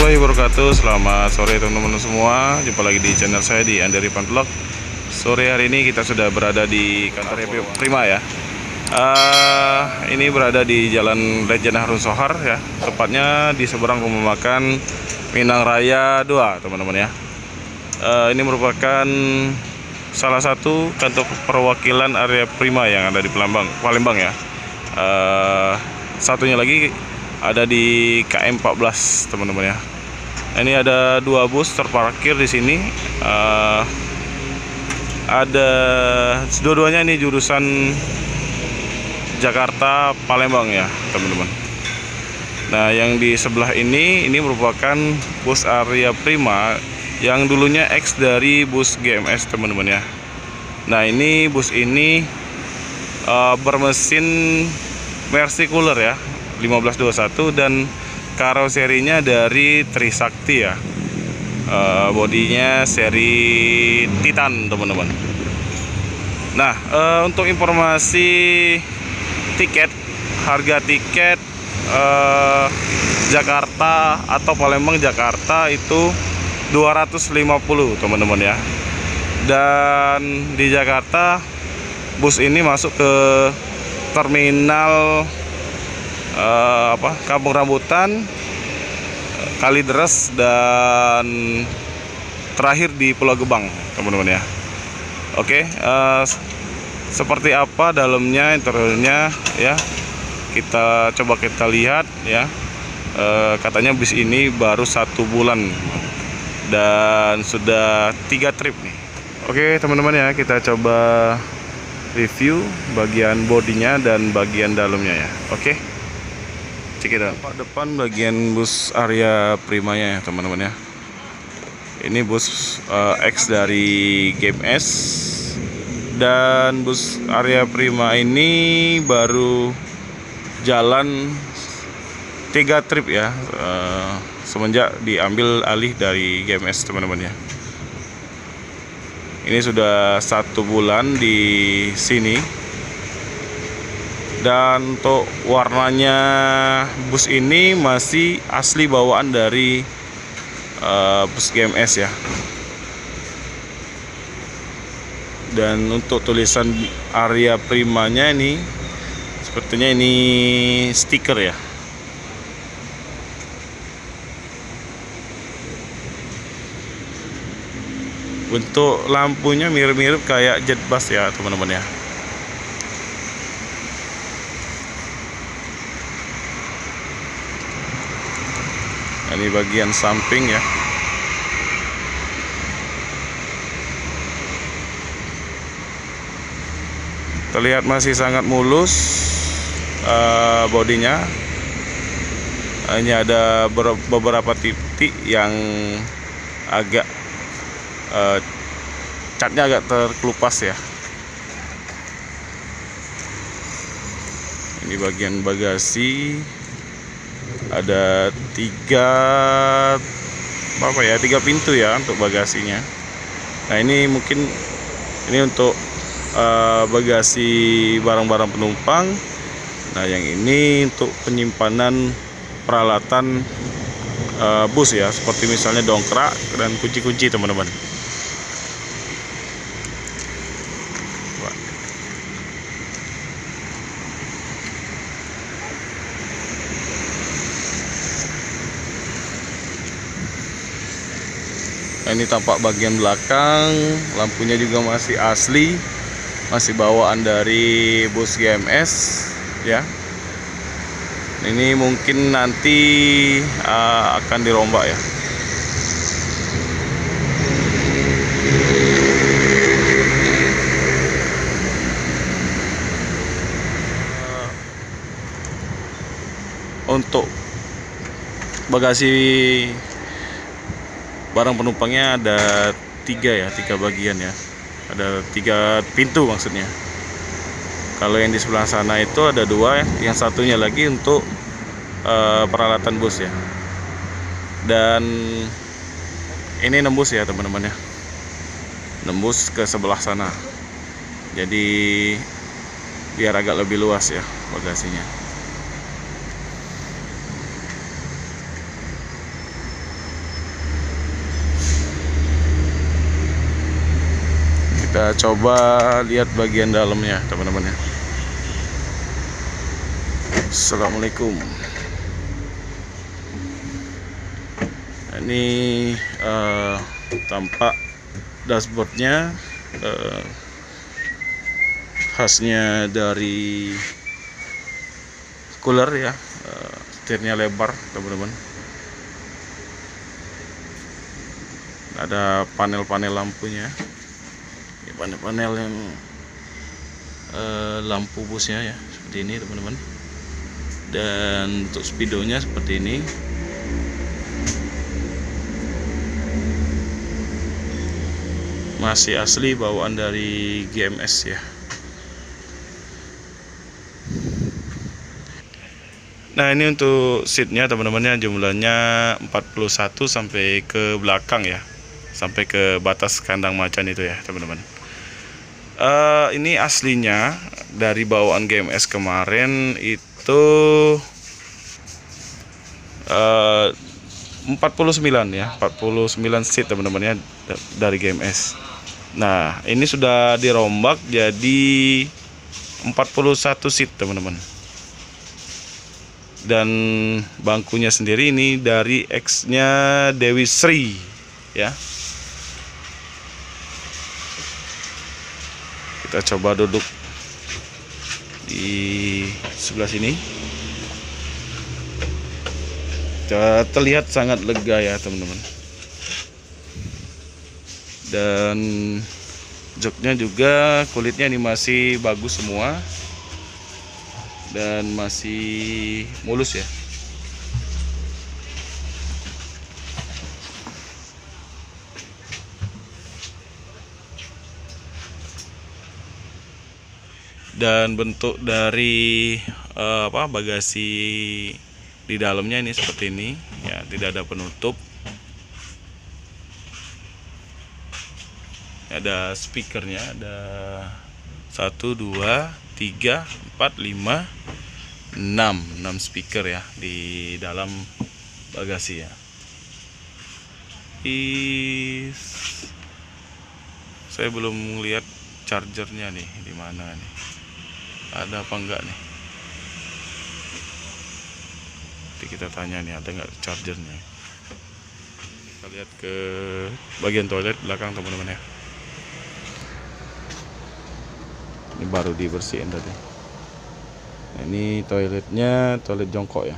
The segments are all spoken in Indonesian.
warahmatullahi wabarakatuh. Selamat sore teman-teman semua. Jumpa lagi di channel saya di Andri Vlog. Sore hari ini kita sudah berada di kantor Prima ya. Ini berada di Jalan Lejen Harun Sohar ya. Tepatnya di seberang rumah makan Minang Raya 2 teman-teman ya. Ini merupakan salah satu kantor perwakilan area Prima yang ada di Palembang ya. Satunya lagi ada di KM 14 teman-teman ya. Ini ada dua bus terparkir di sini. Ada dua-duanya ini jurusan Jakarta Palembang ya teman-teman. Nah, yang di sebelah ini merupakan bus area Prima yang dulunya X dari bus GMS teman-teman ya. Nah, ini bus ini bermesin Mercy Cooler ya, 1521, dan karoserinya dari Trisakti ya. Bodinya seri Titan teman-teman. Nah, untuk informasi tiket, harga tiket Jakarta atau Palembang Jakarta itu 250 teman-teman ya. Dan di Jakarta bus ini masuk ke terminal Kampung Rambutan, Kalideres, dan terakhir di Pulau Gebang teman-teman ya. Oke, seperti apa dalamnya, interiornya ya, kita coba lihat ya. Katanya bis ini baru 1 bulan dan sudah 3 trip nih. Oke teman-teman ya, kita coba review bagian bodinya dan bagian dalamnya ya. Oke, cek kita depan bagian bus area Primanya ya teman-teman ya. Ini bus X dari GMS, dan bus area Prima ini baru jalan 3 trip ya, semenjak diambil alih dari GMS teman-teman ya. Ini sudah 1 bulan di sini, dan untuk warnanya bus ini masih asli bawaan dari bus GMS ya. Dan untuk tulisan area Primanya ini sepertinya ini stiker ya. Bentuk lampunya mirip-mirip kayak jet bus ya teman-teman ya. Nah, ini bagian samping ya. Terlihat masih sangat mulus bodinya. Hanya ada beberapa titik yang agak catnya agak terkelupas ya. Ini bagian bagasi, ada 3 pintu ya untuk bagasinya. Nah, ini mungkin ini untuk bagasi barang-barang penumpang. Nah, yang ini untuk penyimpanan peralatan bus ya, seperti misalnya dongkrak dan kunci-kunci teman-teman. Nah, ini tampak bagian belakang, lampunya juga masih asli, masih bawaan dari bus GMS ya. Ini mungkin nanti akan dirombak ya. Untuk bagasi barang penumpangnya ada 3 bagian ya. Ada 3 pintu maksudnya. Kalau yang di sebelah sana itu ada 2 ya. Yang satunya lagi untuk peralatan bus ya. Dan ini nembus ya teman-teman ya. Nembus ke sebelah sana. Jadi biar agak lebih luas ya bagasinya. Kita coba lihat bagian dalamnya, teman-teman ya. Assalamualaikum. Ini tampak dashboardnya, khasnya dari cooler ya. Setirnya lebar, teman-teman. Ada panel-panel lampunya. Ini panel-panel yang lampu busnya ya, seperti ini, teman-teman. Dan untuk speedonya seperti ini. Masih asli bawaan dari GMS ya. Nah, ini untuk seatnya, teman-teman ya, jumlahnya 41 sampai ke belakang ya, sampai ke batas kandang macan itu ya, teman-teman. Ini aslinya dari bawaan GMS kemarin itu 49 ya, 49 seat, teman-teman ya, dari GMS. Nah, ini sudah dirombak jadi 41 seat, teman-teman. Dan bangkunya sendiri ini dari X-nya Dewi Sri ya. Kita coba duduk di sebelah sini. Terlihat sangat lega ya, teman-teman. Dan joknya juga kulitnya ini masih bagus semua dan masih mulus ya. Dan bentuk dari bagasi di dalamnya ini seperti ini ya, tidak ada penutup. Ada speakernya, ada 1, 2, 3, 4, 5, 6 speaker ya di dalam bagasi ya. Saya belum lihat chargernya nih, di mana nih, ada apa enggak nih. Nanti kita tanya nih, ada enggak chargernya. Kita lihat ke bagian toilet belakang, teman-teman ya. Ini baru dibersihin tadi. Nah, ini toiletnya, toilet jongkok ya.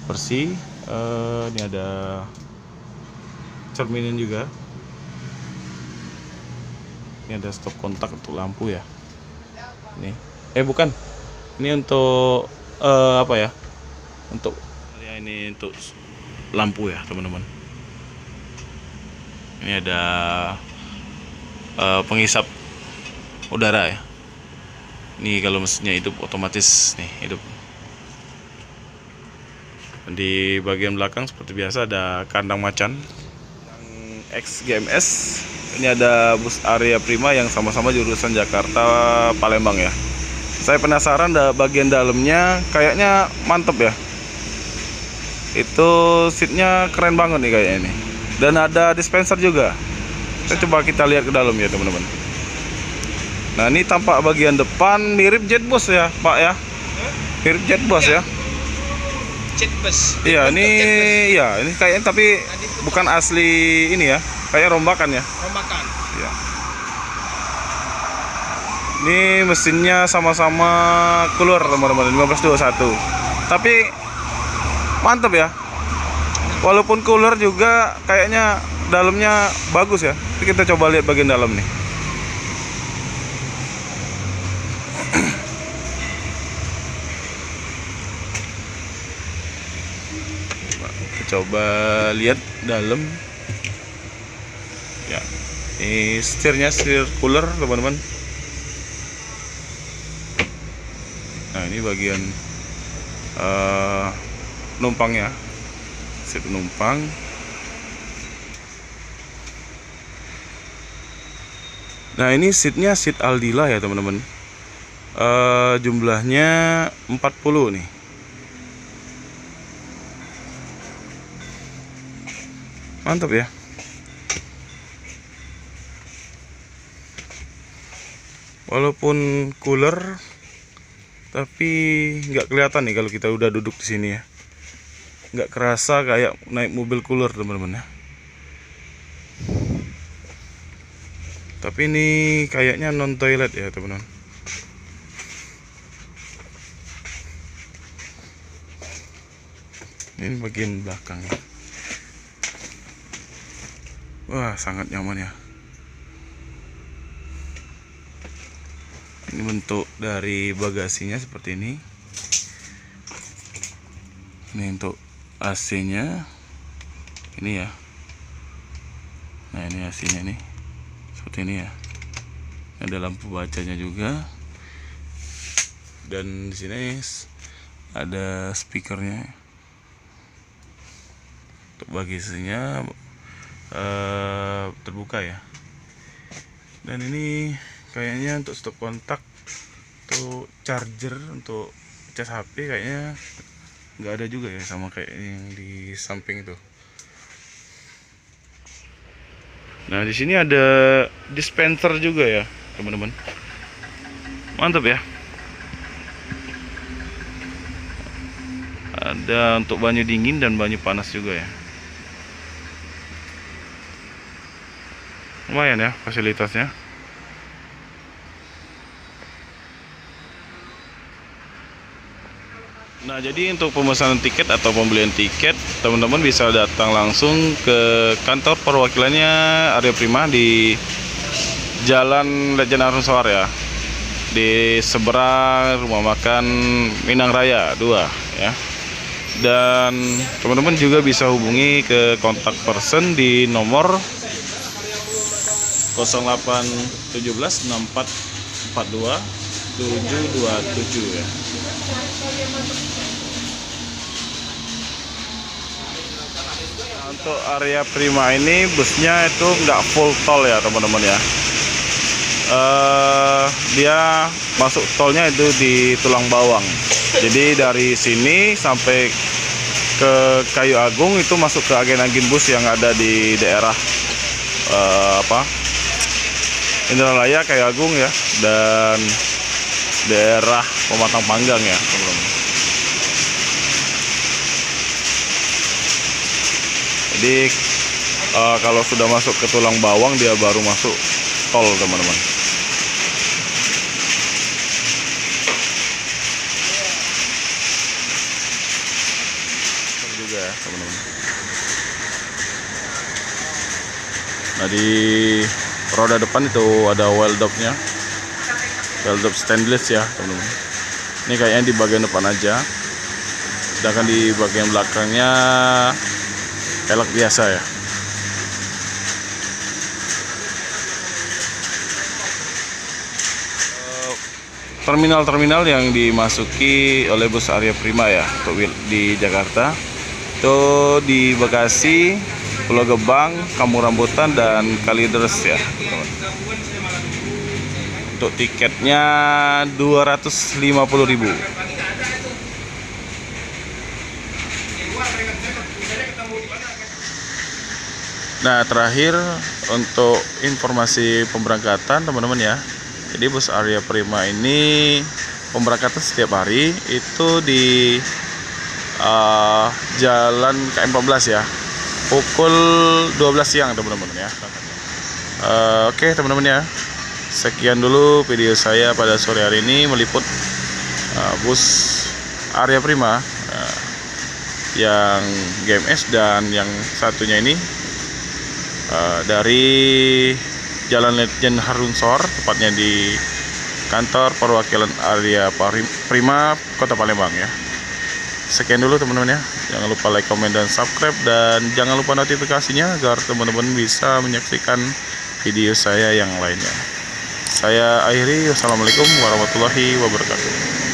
Bersih. Ini ada cerminan juga. Ini ada stop kontak untuk lampu ya. Ini bukan. Ini untuk apa ya? Untuk ya, ini untuk lampu ya, teman-teman. Ini ada penghisap udara ya. Ini kalau mesinnya hidup otomatis nih hidup. Di bagian belakang seperti biasa ada kandang macan yang X GMS. Ini ada bus Area Prima yang sama-sama jurusan Jakarta Palembang ya. Saya penasaran bagian dalamnya, kayaknya mantep ya. Itu seatnya keren banget nih kayaknya ini. Dan ada dispenser juga. Coba kita lihat ke dalam ya, teman-teman. Nah, ini tampak bagian depan mirip Jetbus ya, Pak ya. Mirip Jetbus ya. Jetbus. Iya, ini kayaknya tapi bukan asli ini ya. Kayak rombakan ya. Rombakan. Iya. Ini mesinnya sama-sama cooler, teman-teman, 1521. Tapi mantep ya. Walaupun cooler juga kayaknya dalamnya bagus ya. Kita coba lihat bagian dalam nih. Kita coba lihat dalam. Ya, ini setirnya setir cooler, teman-teman. Nah, ini bagian penumpangnya. Seat penumpang. Nah, ini seatnya seat Aldila ya, teman-teman. Jumlahnya 40 nih. Mantap ya. Walaupun cooler, tapi nggak kelihatan nih kalau kita udah duduk di sini ya. Nggak kerasa kayak naik mobil cooler teman-teman ya. Tapi ini kayaknya non toilet ya teman-teman. Ini bagian belakang. Wah, sangat nyaman ya. Ini bentuk dari bagasinya seperti ini. Ini untuk AC-nya. Ini ya. Nah, ini AC-nya nih. Seperti ini ya. Ada lampu bacanya juga. Dan di sini ada speakernya. Untuk bagasinya terbuka ya. Dan ini kayaknya untuk stop kontak, untuk charger, untuk cas HP kayaknya nggak ada juga ya, sama kayak yang di samping itu. Nah, di sini ada dispenser juga ya teman-teman. Mantap ya. Ada untuk banyu dingin dan banyu panas juga ya. Lumayan ya fasilitasnya. Nah, jadi untuk pemesanan tiket atau pembelian tiket, teman-teman bisa datang langsung ke kantor perwakilannya Arya Prima di Jalan Lejen Harun Sawar ya, di seberang rumah makan Minang Raya 2 ya. Dan teman-teman juga bisa hubungi ke kontak person di nomor 0817 6442 727 ya. Untuk Arya Prima ini busnya itu nggak full tol ya teman-teman ya. Dia masuk tolnya itu di Tulang Bawang. Jadi dari sini sampai ke Kayu Agung itu masuk ke agen-agen bus yang ada di daerah Indralaya, Kayu Agung ya, dan daerah Pematang Panggang ya teman-teman. Jadi kalau sudah masuk ke Tulang Bawang dia baru masuk tol teman-teman. Juga ya teman-teman. Nah, di roda depan itu ada wheel dopnya, wheel dop stainless ya teman-teman. Ini kayaknya di bagian depan aja, sedangkan di bagian belakangnya pelek biasa ya. Terminal-terminal yang dimasuki oleh bus Arya Prima ya untuk di Jakarta itu di Bekasi, Pulau Gebang, Kampung Rambutan, dan Kalideres ya. Untuk tiketnya 250.000. Nah, terakhir untuk informasi pemberangkatan teman-teman ya. Jadi bus Arya Prima ini pemberangkatan setiap hari itu di Jalan KM14 ya, pukul 12 siang teman-teman ya. Oke teman-teman ya, sekian dulu video saya pada sore hari ini meliput bus Arya Prima yang GMS, dan yang satunya ini dari Jalan Lejen Harun Sawar, tepatnya di kantor perwakilan Arya Prima Kota Palembang ya. Sekian dulu teman-teman ya. Jangan lupa like, komen, dan subscribe, dan jangan lupa notifikasinya agar teman-teman bisa menyaksikan video saya yang lainnya. Saya akhiri, wassalamualaikum warahmatullahi wabarakatuh.